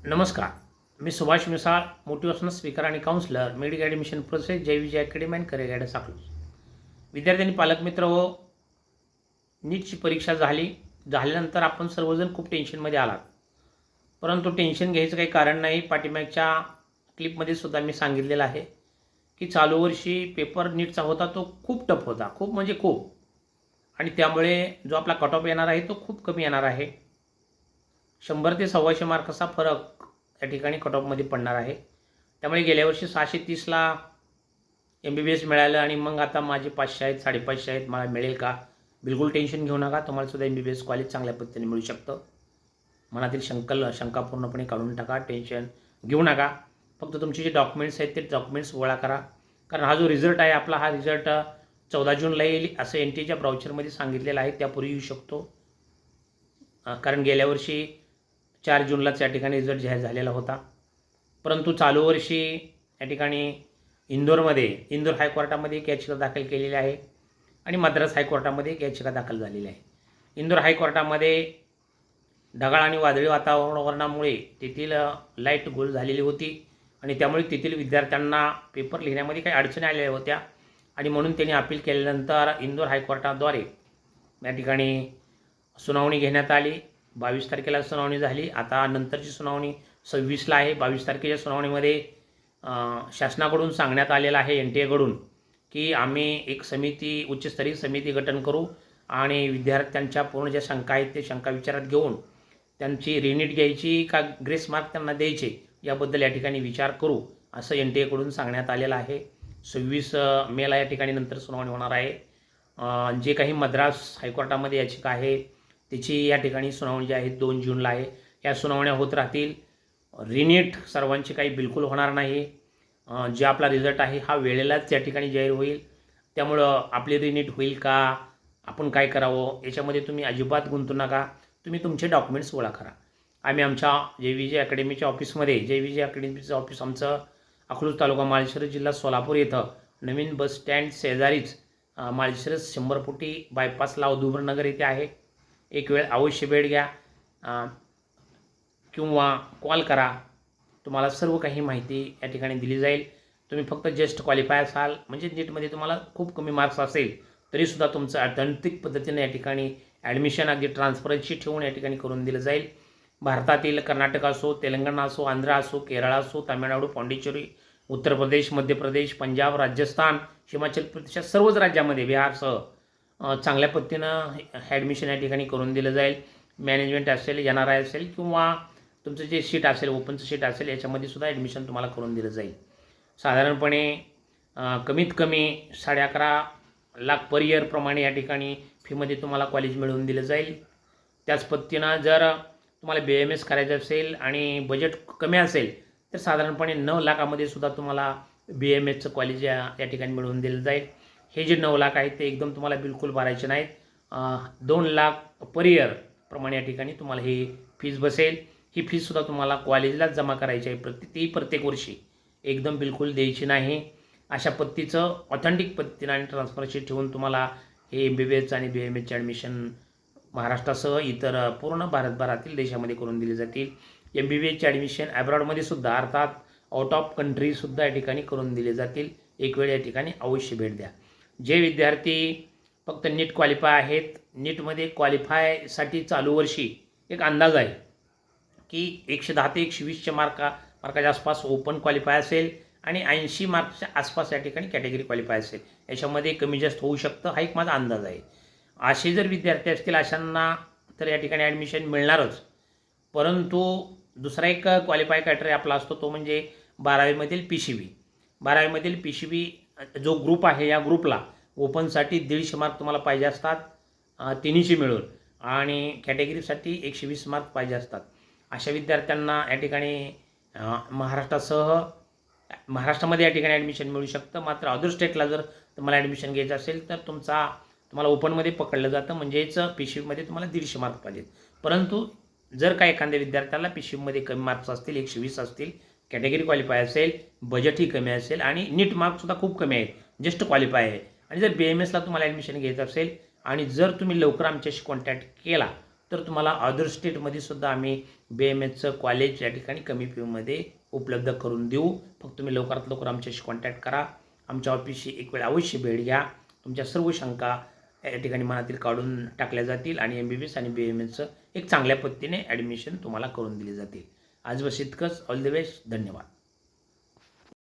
नमस्कार. मी Subhash Misal, motivational speaker आणि counsellor, medical admission process, Jay Vijay academy and career guidance Akluj. विद्यार्थी आणि पालकमित्र हो, नीटची परीक्षा झाल्यानंतर आपण सर्वजण खूप टेन्शनमध्ये आलात. परंतु टेन्शन घ्यायचं काही कारण नाही. पाठीमागच्या क्लिपमध्ये सुद्धा मी सांगितलेलं आहे की चालू वर्षी पेपर नीटचा होता तो खूप टफ होता, खूप म्हणजे खूप. आणि त्यामुळे जो आपला कट ऑफ येणार आहे तो खूप कमी येणार आहे. 100 ते 125 मार्काचा फरक या ठिकाणी कट ऑफमध्ये पडणार आहे. त्यामुळे गेल्या वर्षी 630ला MBBS मिळालं आणि मग आता माझे 500 आहेत, 550 आहेत, मला मिळेल का? बिलकुल टेन्शन घेऊ नका. तुम्हाला सुद्धा MBBS कॉलेज चांगल्या पद्धतीने मिळू शकतं. मनातील शंका पूर्णपणे काढून टाका. टेन्शन घेऊ नका. फक्त तुमचे जे डॉक्युमेंट्स आहेत ते डॉक्युमेंट्स गोळा करा. कारण हा जो रिझल्ट आहे आपला, हा रिझल्ट 14 जूनला येईल असं NTच्या ब्राउचरमध्ये सांगितलेलं आहे. त्यापूर्वी येऊ शकतो. कारण गेल्या वर्षी 4 जूनलाच या ठिकाणी रिझल्ट जाहीर झालेला होता. परंतु चालू वर्षी या ठिकाणी इंदोर हायकोर्टामध्ये एक याचिका दाखल केलेली आहे आणि मद्रास हायकोर्टामध्ये एक याचिका दाखल झालेली आहे. इंदोर हायकोर्टामध्ये ढगाळ आणि वादळी वातावरणामुळे तेथील लाईट गोल झालेली होती आणि त्यामुळे तेथील विद्यार्थ्यांना पेपर लिहिण्यामध्ये काही अडचणी आलेल्या होत्या आणि म्हणून त्यांनी अपील केल्यानंतर इंदोर हायकोर्टाद्वारे या ठिकाणी सुनावणी घेण्यात आली. 22 तारखेला सुनावणी झाली. आता नंतरची सुनावणी 26ला आहे. 22 तारखेच्या सुनावणीमध्ये शासनाकडून सांगण्यात आलेलं आहे, NTA की आम्ही एक उच्चस्तरीय समिती गठन करू आणि विद्यार्थ्यांच्या पूर्ण ज्या शंका आहेत ते शंका विचारात घेऊन त्यांची रिनीट घ्यायची का ग्रेस मार्क त्यांना द्यायचे याबद्दल या ठिकाणी विचार करू असं NTA सांगण्यात आलेलं आहे. 26 मेला या ठिकाणी नंतर सुनावणी होणार आहे. जे काही मद्रास हायकोर्टामध्ये याचिका आहे त्याची या ठिकाणी सुनावणी जी आहे 2 जूनला आहे. या सुनावण्या होत राहतील. रिनीट सर्वांची काही बिलकुल होणार नाही. जे आपला रिझल्ट आहे हा वेळेलाच या ठिकाणी जाहीर होईल. त्यामुळं आपली रिनीट होईल का, आपण काय करावं याच्यामध्ये तुम्ही अजिबात गुंतू नका. तुम्ही तुमचे डॉक्युमेंट्स गोळा करा. आम्ही आमच्या जय विजय अकॅडमीच्या ऑफिसमध्ये, जय विजय अकॅडमीचं ऑफिस आमचं अकलूज तालुका माळशिरस जिल्हा सोलापूर येथं नवीन बस स्टँड शेजारीच माळशिरस 100 फुटी बायपासला औदुंबरनगर येथे आहे. एक वेळ अवश्य भेट घ्या किंवा कॉल करा. तुम्हाला सर्व काही माहिती या ठिकाणी दिली जाईल. तुम्ही फक्त जस्ट क्वालिफाय असाल म्हणजे नीटमध्ये तुम्हाला खूप कमी मार्क्स असेल तरीसुद्धा तुमचं अथेंटिक पद्धतीने या ठिकाणी ॲडमिशन अगदी ट्रान्सपरन्सी ठेवून या ठिकाणी करून दिलं जाईल. भारतातील कर्नाटक असो, तेलंगणा असो, आंध्र असो, केरळ असो, तामिळनाडू, पाँडिचेरी, उत्तर प्रदेश, मध्य प्रदेश, पंजाब, राजस्थान, हिमाचल प्रदेश सर्वच राज्यामध्ये, बिहारसह चांगल्या पद्धतीनं ॲडमिशन या ठिकाणी करून दिलं जाईल. मॅनेजमेंट असेल, NRI असेल किंवा तुमचं जे सीट असेल, ओपनचं सीट असेल याच्यामध्ये सुद्धा ॲडमिशन तुम्हाला करून दिलं जाईल. साधारणपणे कमीत कमी 11.5 लाख पर इयर प्रमाणे या ठिकाणी फीमध्ये तुम्हाला कॉलेज मिळवून दिलं जाईल. त्याच पद्धतीनं जर तुम्हाला BAMS करायचं असेल आणि बजेट कमी असेल तर साधारणपणे 9 लाखामध्ये सुद्धा तुम्हाला BAMSचं कॉलेज या ठिकाणी मिळवून दिलं जाईल. हे जे 9 लाख आहेत ते एकदम तुम्हाला बिलकुल भरायचे नाहीत. 2 लाख पर इयर प्रमाणे या ठिकाणी तुम्हाला ही फीज बसेल. ही फीसुद्धा तुम्हाला कॉलेजलाच जमा करायची आहे. प्रत्येक वर्षी एकदम बिलकुल द्यायची नाही. अशा पद्धतीचं ऑथेंटिक पद्धतीनं आणि ट्रान्सपरन्सी ठेवून तुम्हाला हे MBBS आणि BAMSचे ॲडमिशन महाराष्ट्रासह इतर पूर्ण भारतभरातील देशामध्ये करून दिले जातील. MBBSचे ॲडमिशन ॲब्रॉडमध्ये सुद्धा अर्थात आउट ऑफ कंट्रीसुद्धा या ठिकाणी करून दिले जातील. एक वेळ या ठिकाणी अवश्य भेट द्या. जे विद्यार्थी फक्त नीट क्वालिफाय आहेत, नीटमध्ये क्वालिफायसाठी चालू वर्षी एक अंदाज आहे की 110 ते 120च्या मार्काच्या आसपास ओपन क्वालिफाय असेल आणि 80 मार्क्सच्या आसपास या ठिकाणी कॅटेगरी क्वालिफाय असेल. याच्यामध्ये कमी जास्त होऊ शकतं, हा एक माझा अंदाज आहे. असे जर विद्यार्थी असतील अशांना तर या ठिकाणी ॲडमिशन मिळणारच. परंतु दुसरा एक क्वालिफाय क्रायटेरिया आपला असतो तो म्हणजे 12वीमधील PCB. 12वीमधील PCB जो ग्रुप आहे या ग्रुपला ओपनसाठी 150 मार्क तुम्हाला पाहिजे असतात, तिन्हीची मिळून, आणि कॅटेगरीसाठी 120 मार्क पाहिजे असतात. अशा विद्यार्थ्यांना या ठिकाणी महाराष्ट्रामध्ये या ठिकाणी ॲडमिशन मिळू शकतं. मात्र अदर स्टेटला जर तुम्हाला ॲडमिशन घ्यायचं असेल तर तुम्हाला ओपनमध्ये पकडलं जातं. म्हणजेच PCBमध्ये तुम्हाला 150 मार्क पाहिजेत. परंतु जर का एखाद्या विद्यार्थ्याला PCBमध्ये कमी मार्क्स असतील, 120 असतील, कॅटेगरी क्वालिफाय असेल, बजेटही कमी असेल आणि नीट मार्क्ससुद्धा खूप कमी आहेत, जस्ट क्वालिफाय आहे, आणि जर BAMSला तुम्हाला ॲडमिशन घ्यायचं असेल आणि जर तुम्ही लवकर आमच्याशी कॉन्टॅक्ट केला तर तुम्हाला अदर स्टेटमध्ये सुद्धा आम्ही BMSचं कॉलेज या ठिकाणी कमी फीमध्ये उपलब्ध करून देऊ. फक्त तुम्ही लवकरात लवकर आमच्याशी कॉन्टॅक्ट करा. आमच्या ऑफिसची एक वेळ अवश्य भेट घ्या. तुमच्या सर्व शंका या ठिकाणी मनातील काढून टाकल्या जातील आणि MBBS आणि BMSचं एक चांगल्या पद्धतीने ॲडमिशन तुम्हाला करून दिली जातील. आज बस इतकंच. All the best. धन्यवाद.